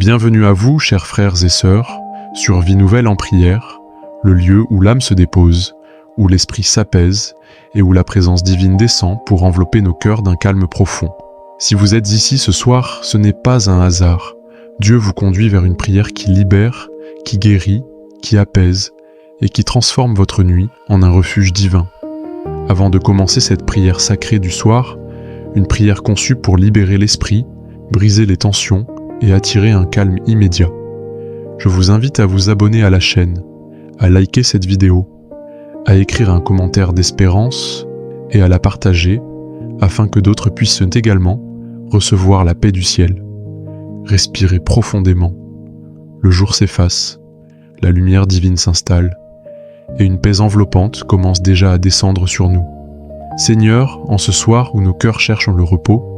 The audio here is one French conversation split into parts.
Bienvenue à vous, chers frères et sœurs, sur Vie Nouvelle en prière, le lieu où l'âme se dépose, où l'esprit s'apaise et où la présence divine descend pour envelopper nos cœurs d'un calme profond. Si vous êtes ici ce soir, ce n'est pas un hasard. Dieu vous conduit vers une prière qui libère, qui guérit, qui apaise et qui transforme votre nuit en un refuge divin. Avant de commencer cette prière sacrée du soir, une prière conçue pour libérer l'esprit, briser les tensions et attirer un calme immédiat. Je vous invite à vous abonner à la chaîne, à liker cette vidéo, à écrire un commentaire d'espérance et à la partager afin que d'autres puissent également recevoir la paix du ciel. Respirez profondément. Le jour s'efface, la lumière divine s'installe et une paix enveloppante commence déjà à descendre sur nous. Seigneur, en ce soir où nos cœurs cherchent le repos,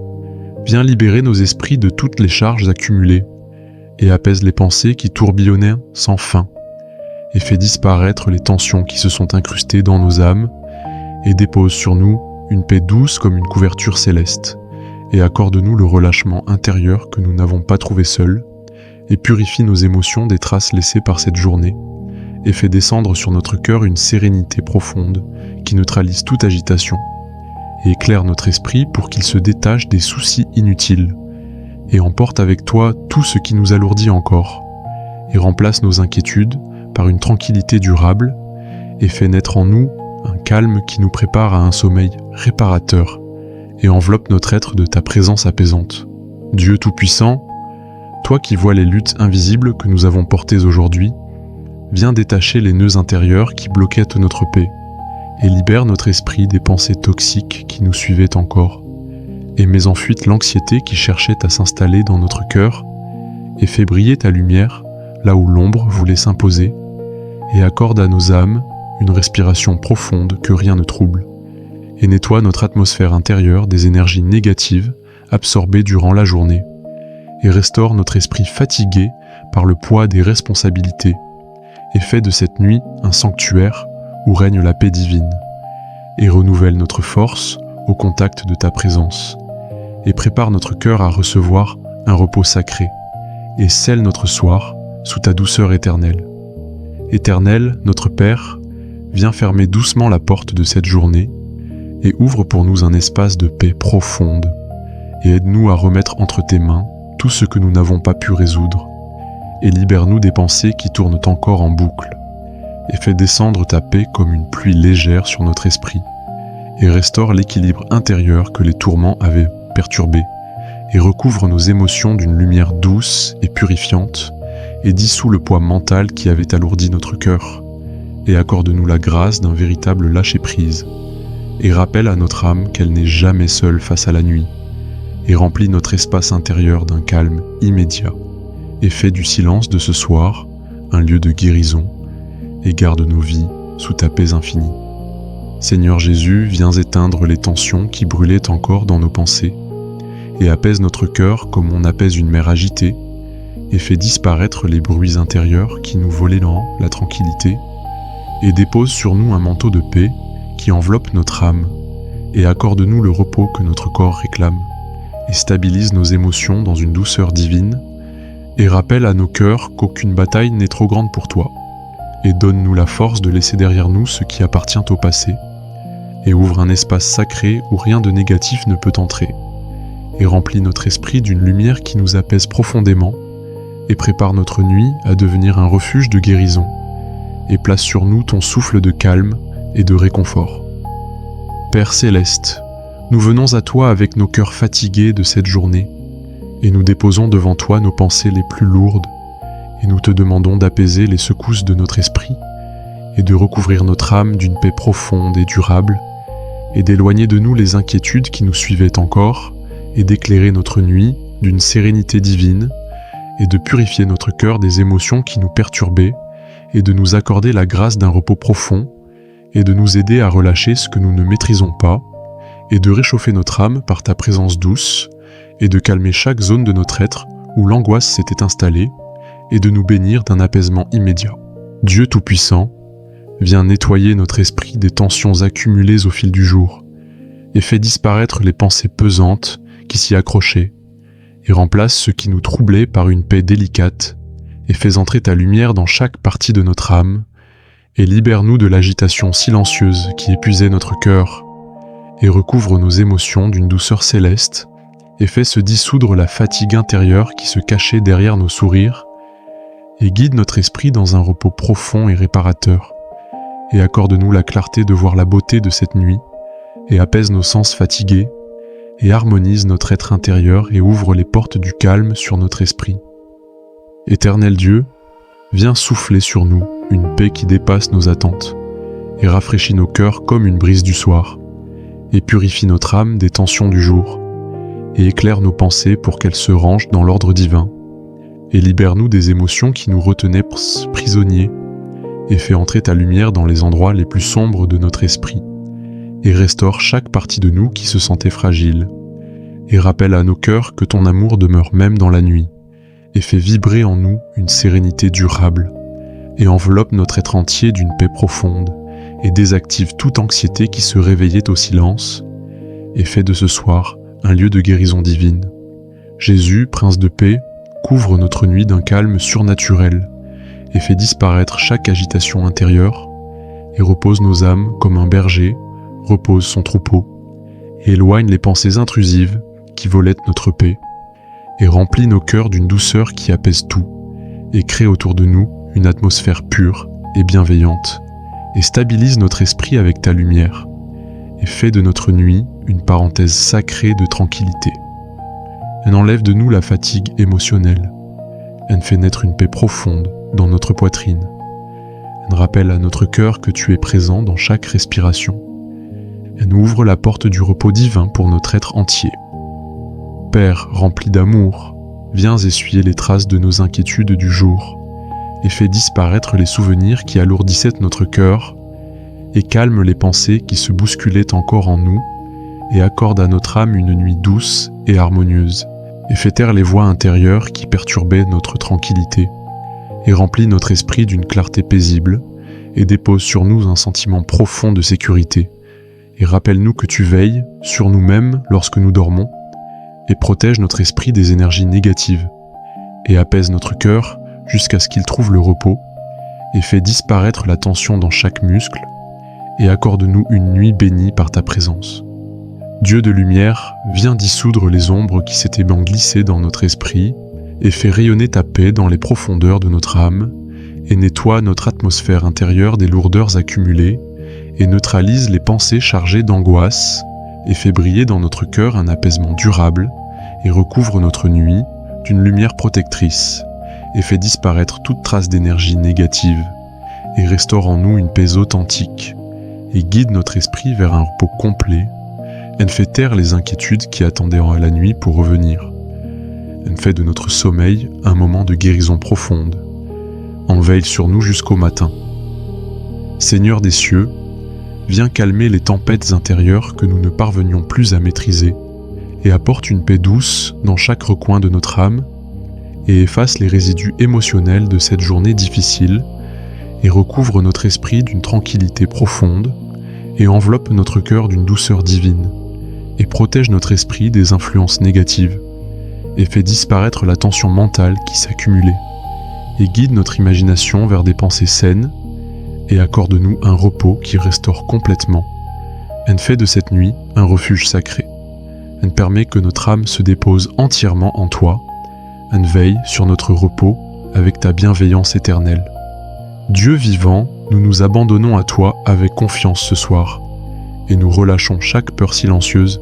viens libérer nos esprits de toutes les charges accumulées et apaise les pensées qui tourbillonnaient sans fin et fait disparaître les tensions qui se sont incrustées dans nos âmes et dépose sur nous une paix douce comme une couverture céleste et accorde-nous le relâchement intérieur que nous n'avons pas trouvé seuls et purifie nos émotions des traces laissées par cette journée et fait descendre sur notre cœur une sérénité profonde qui neutralise toute agitation et éclaire notre esprit pour qu'il se détache des soucis inutiles et emporte avec toi tout ce qui nous alourdit encore et remplace nos inquiétudes par une tranquillité durable et fait naître en nous un calme qui nous prépare à un sommeil réparateur et enveloppe notre être de ta présence apaisante. Dieu Tout-Puissant, toi qui vois les luttes invisibles que nous avons portées aujourd'hui, viens détacher les nœuds intérieurs qui bloquaient notre paix et libère notre esprit des pensées toxiques qui nous suivaient encore et mets en fuite l'anxiété qui cherchait à s'installer dans notre cœur et fais briller ta lumière là où l'ombre voulait s'imposer et accorde à nos âmes une respiration profonde que rien ne trouble et nettoie notre atmosphère intérieure des énergies négatives absorbées durant la journée et restaure notre esprit fatigué par le poids des responsabilités et fait de cette nuit un sanctuaire où règne la paix divine, et renouvelle notre force au contact de ta présence, et prépare notre cœur à recevoir un repos sacré, et scelle notre soir sous ta douceur éternelle. Éternel, notre Père, viens fermer doucement la porte de cette journée, et ouvre pour nous un espace de paix profonde, et aide-nous à remettre entre tes mains tout ce que nous n'avons pas pu résoudre, et libère-nous des pensées qui tournent encore en boucle, et fais descendre ta paix comme une pluie légère sur notre esprit, et restaure l'équilibre intérieur que les tourments avaient perturbé, et recouvre nos émotions d'une lumière douce et purifiante, et dissout le poids mental qui avait alourdi notre cœur, et accorde-nous la grâce d'un véritable lâcher-prise, et rappelle à notre âme qu'elle n'est jamais seule face à la nuit, et remplit notre espace intérieur d'un calme immédiat, et fais du silence de ce soir un lieu de guérison, et garde nos vies sous ta paix infinie. Seigneur Jésus, viens éteindre les tensions qui brûlaient encore dans nos pensées, et apaise notre cœur comme on apaise une mer agitée, et fais disparaître les bruits intérieurs qui nous volaient dans la tranquillité, et dépose sur nous un manteau de paix qui enveloppe notre âme, et accorde-nous le repos que notre corps réclame, et stabilise nos émotions dans une douceur divine, et rappelle à nos cœurs qu'aucune bataille n'est trop grande pour toi, et donne-nous la force de laisser derrière nous ce qui appartient au passé, et ouvre un espace sacré où rien de négatif ne peut entrer, et remplis notre esprit d'une lumière qui nous apaise profondément, et prépare notre nuit à devenir un refuge de guérison, et place sur nous ton souffle de calme et de réconfort. Père Céleste, nous venons à toi avec nos cœurs fatigués de cette journée, et nous déposons devant toi nos pensées les plus lourdes, et nous te demandons d'apaiser les secousses de notre esprit, et de recouvrir notre âme d'une paix profonde et durable, et d'éloigner de nous les inquiétudes qui nous suivaient encore, et d'éclairer notre nuit d'une sérénité divine, et de purifier notre cœur des émotions qui nous perturbaient, et de nous accorder la grâce d'un repos profond, et de nous aider à relâcher ce que nous ne maîtrisons pas, et de réchauffer notre âme par ta présence douce, et de calmer chaque zone de notre être où l'angoisse s'était installée, et de nous bénir d'un apaisement immédiat. Dieu Tout-Puissant, viens nettoyer notre esprit des tensions accumulées au fil du jour, et fais disparaître les pensées pesantes qui s'y accrochaient, et remplace ce qui nous troublait par une paix délicate, et fais entrer ta lumière dans chaque partie de notre âme, et libère-nous de l'agitation silencieuse qui épuisait notre cœur, et recouvre nos émotions d'une douceur céleste, et fais se dissoudre la fatigue intérieure qui se cachait derrière nos sourires, et guide notre esprit dans un repos profond et réparateur, et accorde-nous la clarté de voir la beauté de cette nuit, et apaise nos sens fatigués, et harmonise notre être intérieur et ouvre les portes du calme sur notre esprit. Éternel Dieu, viens souffler sur nous une paix qui dépasse nos attentes, et rafraîchit nos cœurs comme une brise du soir, et purifie notre âme des tensions du jour, et éclaire nos pensées pour qu'elles se rangent dans l'ordre divin, et libère-nous des émotions qui nous retenaient prisonniers, et fais entrer ta lumière dans les endroits les plus sombres de notre esprit, et restaure chaque partie de nous qui se sentait fragile, et rappelle à nos cœurs que ton amour demeure même dans la nuit, et fait vibrer en nous une sérénité durable, et enveloppe notre être entier d'une paix profonde, et désactive toute anxiété qui se réveillait au silence, et fait de ce soir un lieu de guérison divine. Jésus, Prince de paix, couvre notre nuit d'un calme surnaturel, et fait disparaître chaque agitation intérieure, et repose nos âmes comme un berger repose son troupeau, et éloigne les pensées intrusives qui volettent notre paix, et remplit nos cœurs d'une douceur qui apaise tout, et crée autour de nous une atmosphère pure et bienveillante, et stabilise notre esprit avec ta lumière, et fait de notre nuit une parenthèse sacrée de tranquillité. Elle enlève de nous la fatigue émotionnelle, elle fait naître une paix profonde dans notre poitrine, elle rappelle à notre cœur que tu es présent dans chaque respiration, elle nous ouvre la porte du repos divin pour notre être entier. Père rempli d'amour, viens essuyer les traces de nos inquiétudes du jour, et fais disparaître les souvenirs qui alourdissaient notre cœur, et calme les pensées qui se bousculaient encore en nous, et accorde à notre âme une nuit douce et harmonieuse, et fait taire les voix intérieures qui perturbaient notre tranquillité, et remplit notre esprit d'une clarté paisible, et dépose sur nous un sentiment profond de sécurité, et rappelle-nous que tu veilles sur nous-mêmes lorsque nous dormons, et protège notre esprit des énergies négatives, et apaise notre cœur jusqu'à ce qu'il trouve le repos, et fait disparaître la tension dans chaque muscle, et accorde-nous une nuit bénie par ta présence. Dieu de lumière, viens dissoudre les ombres qui s'étaient bien glissées dans notre esprit, et fais rayonner ta paix dans les profondeurs de notre âme, et nettoie notre atmosphère intérieure des lourdeurs accumulées, et neutralise les pensées chargées d'angoisse, et fait briller dans notre cœur un apaisement durable, et recouvre notre nuit d'une lumière protectrice, et fait disparaître toute trace d'énergie négative, et restaure en nous une paix authentique, et guide notre esprit vers un repos complet. Elle fait taire les inquiétudes qui attendaient à la nuit pour revenir. Elle fait de notre sommeil un moment de guérison profonde. En veille sur nous jusqu'au matin. Seigneur des cieux, viens calmer les tempêtes intérieures que nous ne parvenions plus à maîtriser, et apporte une paix douce dans chaque recoin de notre âme, et efface les résidus émotionnels de cette journée difficile, et recouvre notre esprit d'une tranquillité profonde, et enveloppe notre cœur d'une douceur divine, et protège notre esprit des influences négatives, et fait disparaître la tension mentale qui s'accumulait, et guide notre imagination vers des pensées saines, et accorde-nous un repos qui restaure complètement. Elle fait de cette nuit un refuge sacré. Elle permet que notre âme se dépose entièrement en toi. Elle veille sur notre repos avec ta bienveillance éternelle. Dieu vivant, nous nous abandonnons à toi avec confiance ce soir, et nous relâchons chaque peur silencieuse,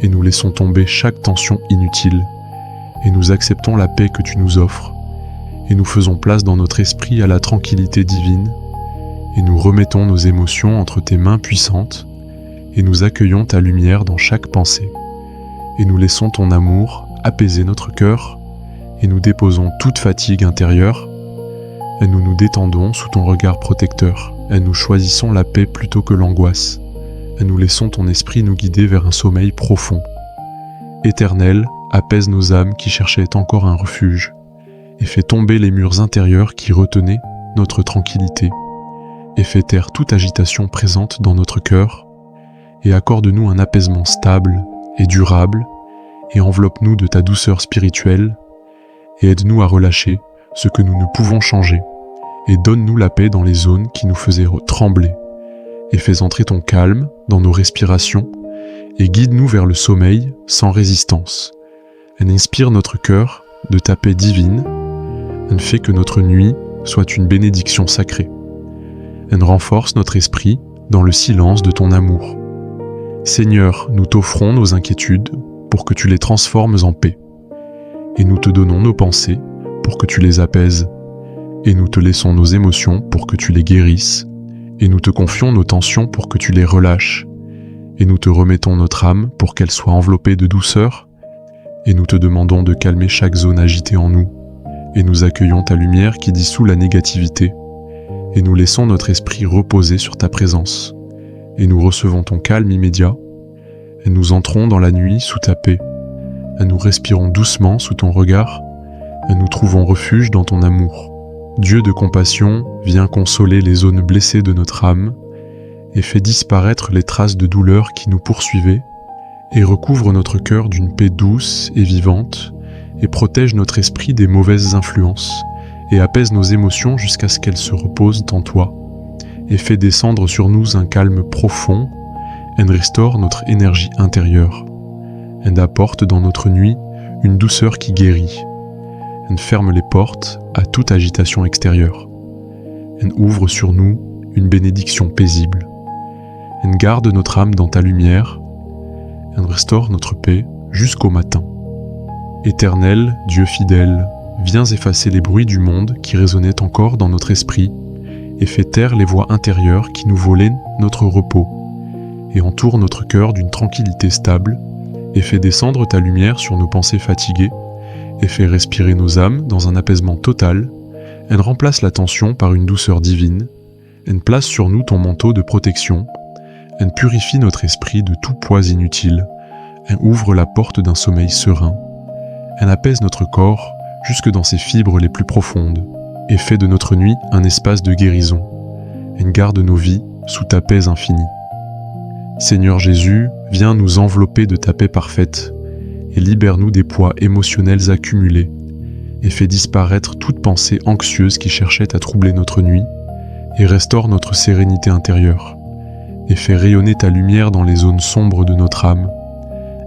et nous laissons tomber chaque tension inutile, et nous acceptons la paix que tu nous offres, et nous faisons place dans notre esprit à la tranquillité divine, et nous remettons nos émotions entre tes mains puissantes, et nous accueillons ta lumière dans chaque pensée, et nous laissons ton amour apaiser notre cœur, et nous déposons toute fatigue intérieure, et nous nous détendons sous ton regard protecteur, et nous choisissons la paix plutôt que l'angoisse, et nous laissons ton esprit nous guider vers un sommeil profond. Éternel, apaise nos âmes qui cherchaient encore un refuge, et fais tomber les murs intérieurs qui retenaient notre tranquillité, et fais taire toute agitation présente dans notre cœur, et accorde-nous un apaisement stable et durable, et enveloppe-nous de ta douceur spirituelle, et aide-nous à relâcher ce que nous ne pouvons changer, et donne-nous la paix dans les zones qui nous faisaient trembler, et fais entrer ton calme dans nos respirations, et guide-nous vers le sommeil sans résistance. Elle inspire notre cœur de ta paix divine, elle fait que notre nuit soit une bénédiction sacrée. Elle renforce notre esprit dans le silence de ton amour. Seigneur, nous t'offrons nos inquiétudes pour que tu les transformes en paix. Et nous te donnons nos pensées pour que tu les apaises. Et nous te laissons nos émotions pour que tu les guérisses. Et nous te confions nos tensions pour que tu les relâches. Et nous te remettons notre âme pour qu'elle soit enveloppée de douceur. Et nous te demandons de calmer chaque zone agitée en nous. Et nous accueillons ta lumière qui dissout la négativité. Et nous laissons notre esprit reposer sur ta présence. Et nous recevons ton calme immédiat. Et nous entrons dans la nuit sous ta paix. Et nous respirons doucement sous ton regard. Et nous trouvons refuge dans ton amour. Dieu de compassion, viens consoler les zones blessées de notre âme et fais disparaître les traces de douleur qui nous poursuivaient et recouvre notre cœur d'une paix douce et vivante et protège notre esprit des mauvaises influences et apaise nos émotions jusqu'à ce qu'elles se reposent en toi et fais descendre sur nous un calme profond et restaure notre énergie intérieure. Elle apporte dans notre nuit une douceur qui guérit. Elle ferme les portes à toute agitation extérieure. Elle ouvre sur nous une bénédiction paisible. Elle garde notre âme dans ta lumière. Elle restaure notre paix jusqu'au matin. Éternel, Dieu fidèle, viens effacer les bruits du monde qui résonnaient encore dans notre esprit et fais taire les voix intérieures qui nous volaient notre repos et entoure notre cœur d'une tranquillité stable et fais descendre ta lumière sur nos pensées fatiguées et fais respirer nos âmes dans un apaisement total. Elle remplace la tension par une douceur divine. Elle place sur nous ton manteau de protection. Elle purifie notre esprit de tout poids inutile. Elle ouvre la porte d'un sommeil serein. Elle apaise notre corps jusque dans ses fibres les plus profondes et fait de notre nuit un espace de guérison. Elle garde nos vies sous ta paix infinie. Seigneur Jésus, viens nous envelopper de ta paix parfaite et libère-nous des poids émotionnels accumulés et fais disparaître toute pensée anxieuse qui cherchait à troubler notre nuit et restaure notre sérénité intérieure et fais rayonner ta lumière dans les zones sombres de notre âme.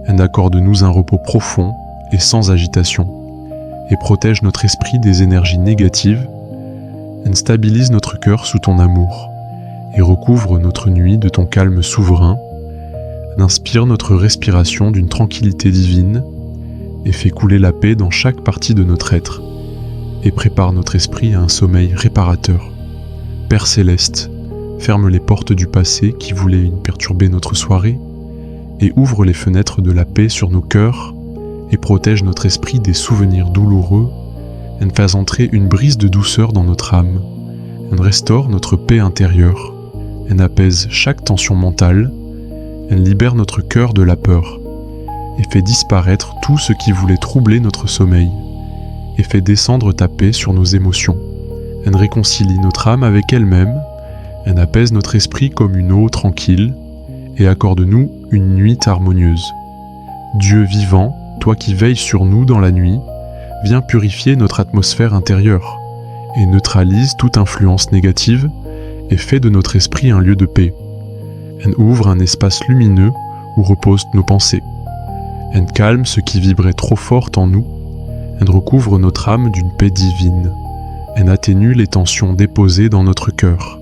Elle accorde-nous un repos profond et sans agitation et protège notre esprit des énergies négatives. Elle stabilise notre cœur sous ton amour et recouvre notre nuit de ton calme souverain. Elle inspire notre respiration d'une tranquillité divine et fait couler la paix dans chaque partie de notre être et prépare notre esprit à un sommeil réparateur. Père céleste, ferme les portes du passé qui voulaient perturber notre soirée et ouvre les fenêtres de la paix sur nos cœurs et protège notre esprit des souvenirs douloureux. Elle fait entrer une brise de douceur dans notre âme. Elle restaure notre paix intérieure. Elle apaise chaque tension mentale. Elle libère notre cœur de la peur et fait disparaître tout ce qui voulait troubler notre sommeil et fait descendre ta paix sur nos émotions. Elle réconcilie notre âme avec elle-même. Elle apaise notre esprit comme une eau tranquille et accorde-nous une nuit harmonieuse. Dieu vivant, toi qui veilles sur nous dans la nuit, viens purifier notre atmosphère intérieure et neutralise toute influence négative et fait de notre esprit un lieu de paix. Elle ouvre un espace lumineux où reposent nos pensées. Elle calme ce qui vibrait trop fort en nous. Elle recouvre notre âme d'une paix divine. Elle atténue les tensions déposées dans notre cœur.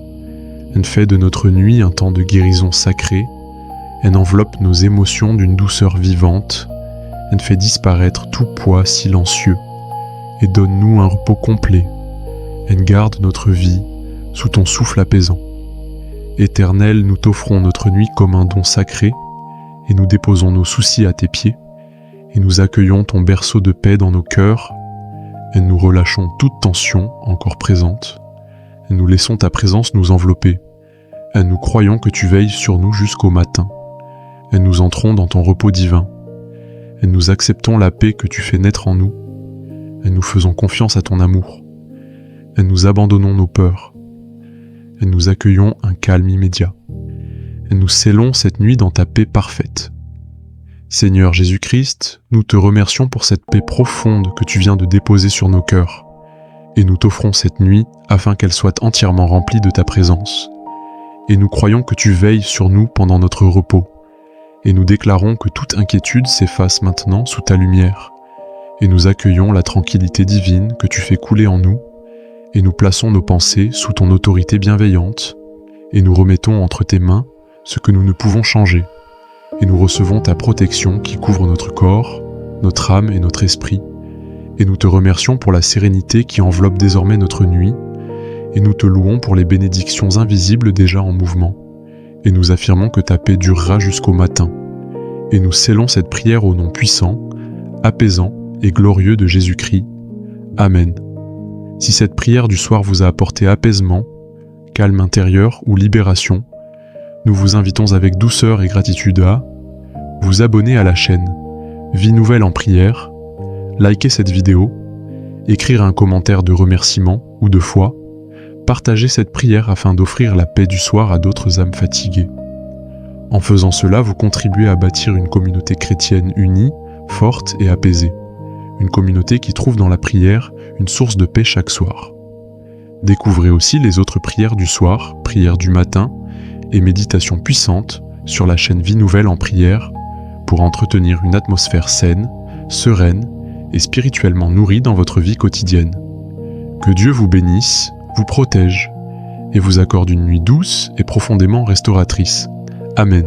Elle fait de notre nuit un temps de guérison sacrée. Elle enveloppe nos émotions d'une douceur vivante. Elle fait disparaître tout poids silencieux et donne-nous un repos complet. Elle garde notre vie sous ton souffle apaisant. Éternel, nous t'offrons notre nuit comme un don sacré et nous déposons nos soucis à tes pieds et nous accueillons ton berceau de paix dans nos cœurs et nous relâchons toute tension encore présente et nous laissons ta présence nous envelopper et nous croyons que tu veilles sur nous jusqu'au matin et nous entrons dans ton repos divin et nous acceptons la paix que tu fais naître en nous et nous faisons confiance à ton amour et nous abandonnons nos peurs et nous accueillons un calme immédiat et nous scellons cette nuit dans ta paix parfaite. Seigneur Jésus-Christ, nous te remercions pour cette paix profonde que tu viens de déposer sur nos cœurs, et nous t'offrons cette nuit afin qu'elle soit entièrement remplie de ta présence. Et nous croyons que tu veilles sur nous pendant notre repos, et nous déclarons que toute inquiétude s'efface maintenant sous ta lumière, et nous accueillons la tranquillité divine que tu fais couler en nous, et nous plaçons nos pensées sous ton autorité bienveillante, et nous remettons entre tes mains ce que nous ne pouvons changer, et nous recevons ta protection qui couvre notre corps, notre âme et notre esprit, et nous te remercions pour la sérénité qui enveloppe désormais notre nuit, et nous te louons pour les bénédictions invisibles déjà en mouvement, et nous affirmons que ta paix durera jusqu'au matin, et nous scellons cette prière au nom puissant, apaisant et glorieux de Jésus-Christ. Amen. Si cette prière du soir vous a apporté apaisement, calme intérieur ou libération, nous vous invitons avec douceur et gratitude à vous abonner à la chaîne Vie Nouvelle en Prière, liker cette vidéo, écrire un commentaire de remerciement ou de foi, partager cette prière afin d'offrir la paix du soir à d'autres âmes fatiguées. En faisant cela, vous contribuez à bâtir une communauté chrétienne unie, forte et apaisée. Une communauté qui trouve dans la prière une source de paix chaque soir. Découvrez aussi les autres prières du soir, prières du matin et méditations puissantes sur la chaîne Vie Nouvelle en Prière pour entretenir une atmosphère saine, sereine et spirituellement nourrie dans votre vie quotidienne. Que Dieu vous bénisse, vous protège et vous accorde une nuit douce et profondément restauratrice. Amen.